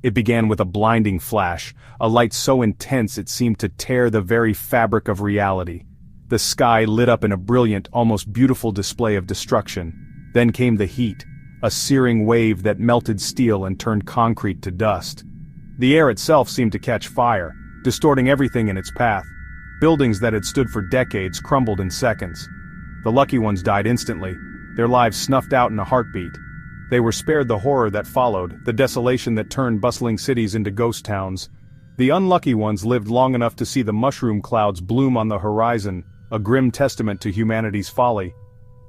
It began with a blinding flash, a light so intense it seemed to tear the very fabric of reality. The sky lit up in a brilliant, almost beautiful display of destruction. Then came the heat, a searing wave that melted steel and turned concrete to dust. The air itself seemed to catch fire, distorting everything in its path. Buildings that had stood for decades crumbled in seconds. The lucky ones died instantly, their lives snuffed out in a heartbeat. They were spared the horror that followed, the desolation that turned bustling cities into ghost towns. The unlucky ones lived long enough to see the mushroom clouds bloom on the horizon, a grim testament to humanity's folly.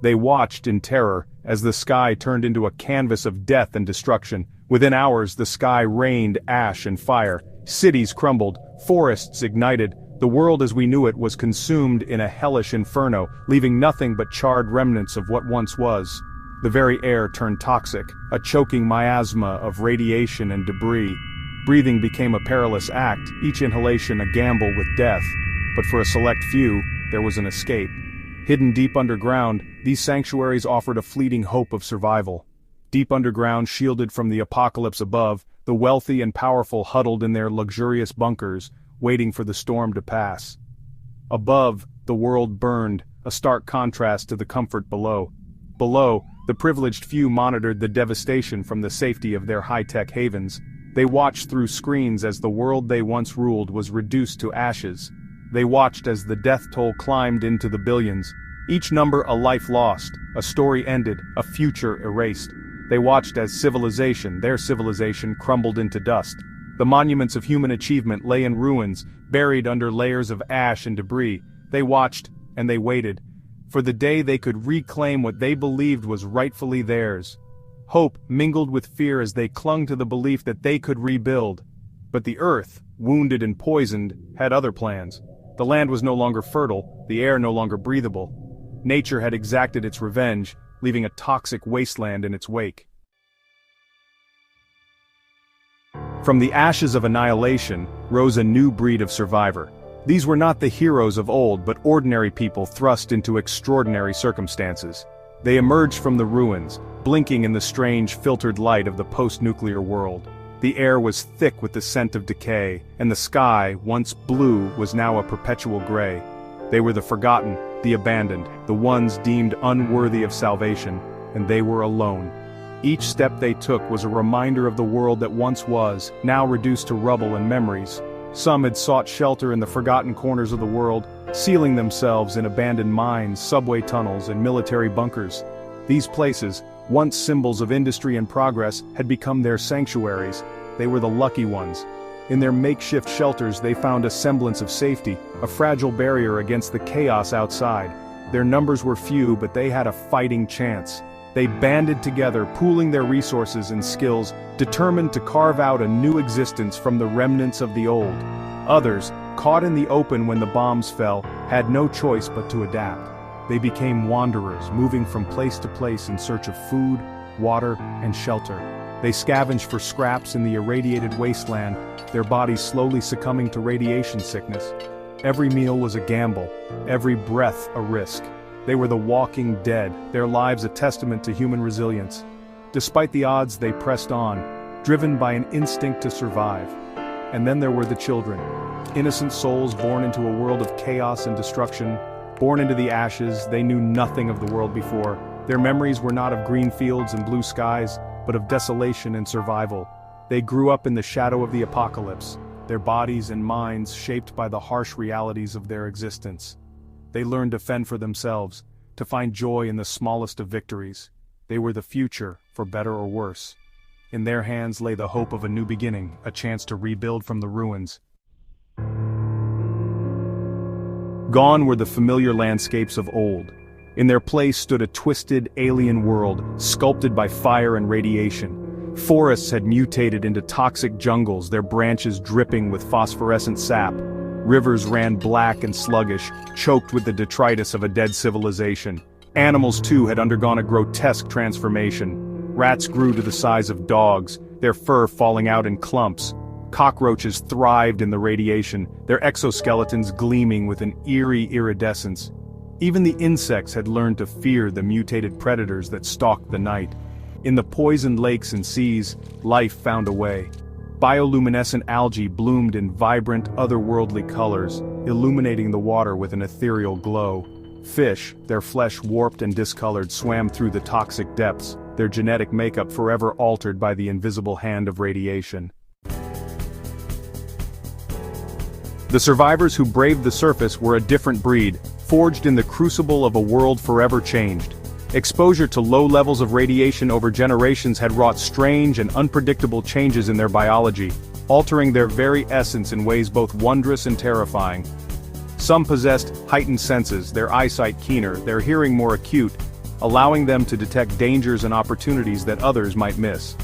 They watched in terror as the sky turned into a canvas of death and destruction. Within hours, the sky rained ash and fire. Cities crumbled, forests ignited. The world as we knew it was consumed in a hellish inferno, leaving nothing but charred remnants of what once was. The very air turned toxic, a choking miasma of radiation and debris. Breathing became a perilous act, each inhalation a gamble with death. But for a select few, there was an escape. Hidden deep underground, these sanctuaries offered a fleeting hope of survival. Deep underground, shielded from the apocalypse above, the wealthy and powerful huddled in their luxurious bunkers, waiting for the storm to pass. Above, the world burned, a stark contrast to the comfort below. Below, the privileged few monitored the devastation from the safety of their high-tech havens. They watched through screens as the world they once ruled was reduced to ashes. They watched as the death toll climbed into the billions. Each number a life lost, a story ended, a future erased. They watched as civilization, their civilization, crumbled into dust. The monuments of human achievement lay in ruins, buried under layers of ash and debris. They watched, and they waited, for the day they could reclaim what they believed was rightfully theirs. Hope mingled with fear as they clung to the belief that they could rebuild. But the earth, wounded and poisoned, had other plans. The land was no longer fertile, the air no longer breathable. Nature had exacted its revenge, leaving a toxic wasteland in its wake. From the ashes of annihilation rose a new breed of survivor. These were not the heroes of old but ordinary people thrust into extraordinary circumstances. They emerged from the ruins, blinking in the strange filtered light of the post-nuclear world. The air was thick with the scent of decay, and the sky, once blue, was now a perpetual gray. They were the forgotten, the abandoned, the ones deemed unworthy of salvation, and they were alone. Each step they took was a reminder of the world that once was, now reduced to rubble and memories. Some had sought shelter in the forgotten corners of the world, sealing themselves in abandoned mines, subway tunnels, and military bunkers. These places, once symbols of industry and progress, had become their sanctuaries. They were the lucky ones. In their makeshift shelters they found a semblance of safety, a fragile barrier against the chaos outside. Their numbers were few, but they had a fighting chance. They banded together, pooling their resources and skills, determined to carve out a new existence from the remnants of the old. Others, caught in the open when the bombs fell, had no choice but to adapt. They became wanderers, moving from place to place in search of food, water, and shelter. They scavenged for scraps in the irradiated wasteland, their bodies slowly succumbing to radiation sickness. Every meal was a gamble, every breath a risk. They were the walking dead, their lives a testament to human resilience. Despite the odds, they pressed on, driven by an instinct to survive. And then there were the children. Innocent souls born into a world of chaos and destruction. Born into the ashes, they knew nothing of the world before. Their memories were not of green fields and blue skies, but of desolation and survival. They grew up in the shadow of the apocalypse, their bodies and minds shaped by the harsh realities of their existence. They learned to fend for themselves, to find joy in the smallest of victories. They were the future, for better or worse. In their hands lay the hope of a new beginning, a chance to rebuild from the ruins. Gone were the familiar landscapes of old. In their place stood a twisted, alien world, sculpted by fire and radiation. Forests had mutated into toxic jungles, their branches dripping with phosphorescent sap. Rivers ran black and sluggish, choked with the detritus of a dead civilization. Animals too had undergone a grotesque transformation. Rats grew to the size of dogs, their fur falling out in clumps. Cockroaches thrived in the radiation, their exoskeletons gleaming with an eerie iridescence. Even the insects had learned to fear the mutated predators that stalked the night. In the poisoned lakes and seas, life found a way. Bioluminescent algae bloomed in vibrant, otherworldly colors, illuminating the water with an ethereal glow. Fish, their flesh warped and discolored, swam through the toxic depths, their genetic makeup forever altered by the invisible hand of radiation. The survivors who braved the surface were a different breed, forged in the crucible of a world forever changed. Exposure to low levels of radiation over generations had wrought strange and unpredictable changes in their biology, altering their very essence in ways both wondrous and terrifying. Some possessed heightened senses, their eyesight keener, their hearing more acute, allowing them to detect dangers and opportunities that others might miss.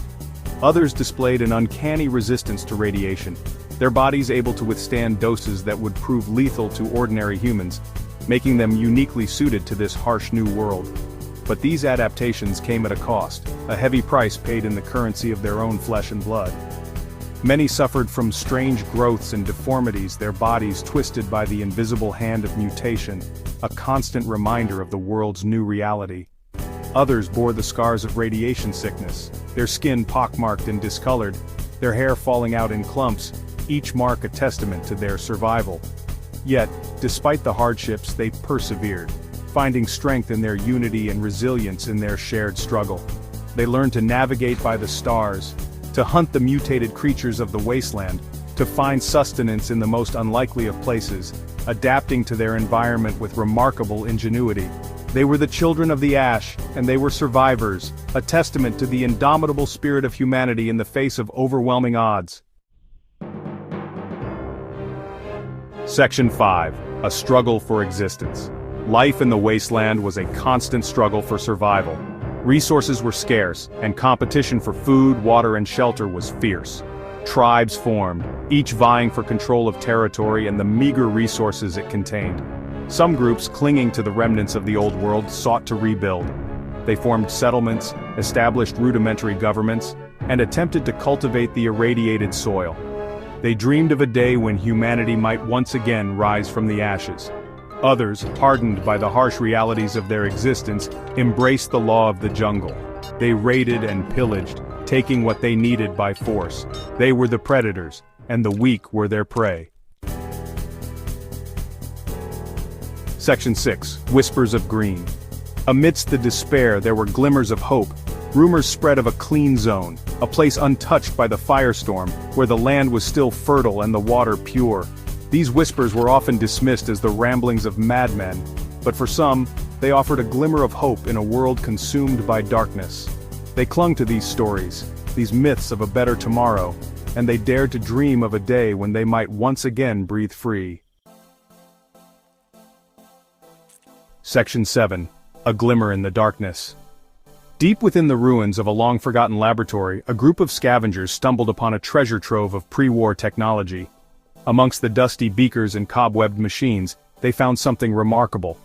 Others displayed an uncanny resistance to radiation, their bodies able to withstand doses that would prove lethal to ordinary humans, making them uniquely suited to this harsh new world. But these adaptations came at a cost, a heavy price paid in the currency of their own flesh and blood. Many suffered from strange growths and deformities, their bodies twisted by the invisible hand of mutation, a constant reminder of the world's new reality. Others bore the scars of radiation sickness, their skin pockmarked and discolored, their hair falling out in clumps, each mark a testament to their survival. Yet, despite the hardships, they persevered, finding strength in their unity and resilience in their shared struggle. They learned to navigate by the stars, to hunt the mutated creatures of the wasteland, to find sustenance in the most unlikely of places, adapting to their environment with remarkable ingenuity. They were the children of the ash, and they were survivors, a testament to the indomitable spirit of humanity in the face of overwhelming odds. Section 5. A struggle for existence. Life in the wasteland was a constant struggle for survival. Resources were scarce, and competition for food, water, and shelter was fierce. Tribes formed, each vying for control of territory and the meager resources it contained. Some groups, clinging to the remnants of the old world, sought to rebuild. They formed settlements, established rudimentary governments, and attempted to cultivate the irradiated soil. They dreamed of a day when humanity might once again rise from the ashes. Others, hardened by the harsh realities of their existence, embraced the law of the jungle. They raided and pillaged, taking what they needed by force. They were the predators, and the weak were their prey. Section 6. Whispers of Green. Amidst the despair there were glimmers of hope. Rumors spread of a clean zone, a place untouched by the firestorm, where the land was still fertile and the water pure. These whispers were often dismissed as the ramblings of madmen, but for some, they offered a glimmer of hope in a world consumed by darkness. They clung to these stories, these myths of a better tomorrow, and they dared to dream of a day when they might once again breathe free. Section 7. A Glimmer in the Darkness. Deep within the ruins of a long-forgotten laboratory, a group of scavengers stumbled upon a treasure trove of pre-war technology. Amongst the dusty beakers and cobwebbed machines, they found something remarkable.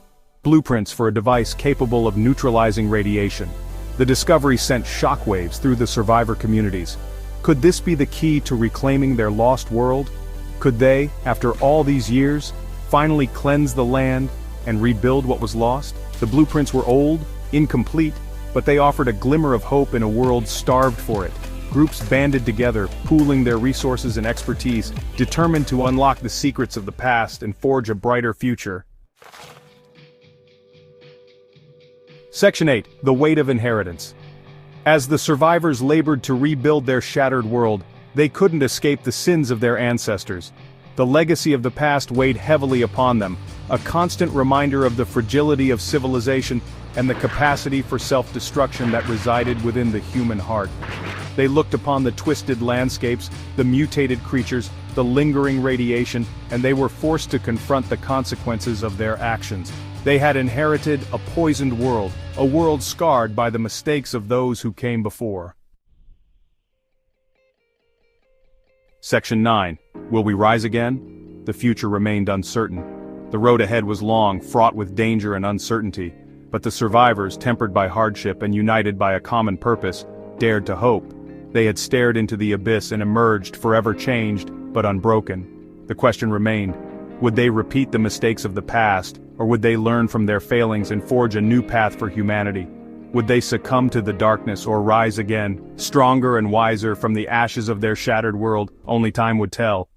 Blueprints for a device capable of neutralizing radiation. The discovery sent shockwaves through the survivor communities. Could this be the key to reclaiming their lost world? Could they, after all these years, finally cleanse the land and rebuild what was lost? The blueprints were old, incomplete, but they offered a glimmer of hope in a world starved for it. Groups banded together, pooling their resources and expertise, determined to unlock the secrets of the past and forge a brighter future. Section 8. The Weight of Inheritance. As the survivors labored to rebuild their shattered world, they couldn't escape the sins of their ancestors. The legacy of the past weighed heavily upon them, a constant reminder of the fragility of civilization and the capacity for self-destruction that resided within the human heart. They looked upon the twisted landscapes, the mutated creatures, the lingering radiation, and they were forced to confront the consequences of their actions. They had inherited a poisoned world, a world scarred by the mistakes of those who came before. Section 9. Will we rise again? The future remained uncertain. The road ahead was long, fraught with danger and uncertainty, but the survivors, tempered by hardship and united by a common purpose, dared to hope. They had stared into the abyss and emerged, forever changed, but unbroken. The question remained, would they repeat the mistakes of the past, or would they learn from their failings and forge a new path for humanity? Would they succumb to the darkness or rise again, stronger and wiser from the ashes of their shattered world? Only time would tell.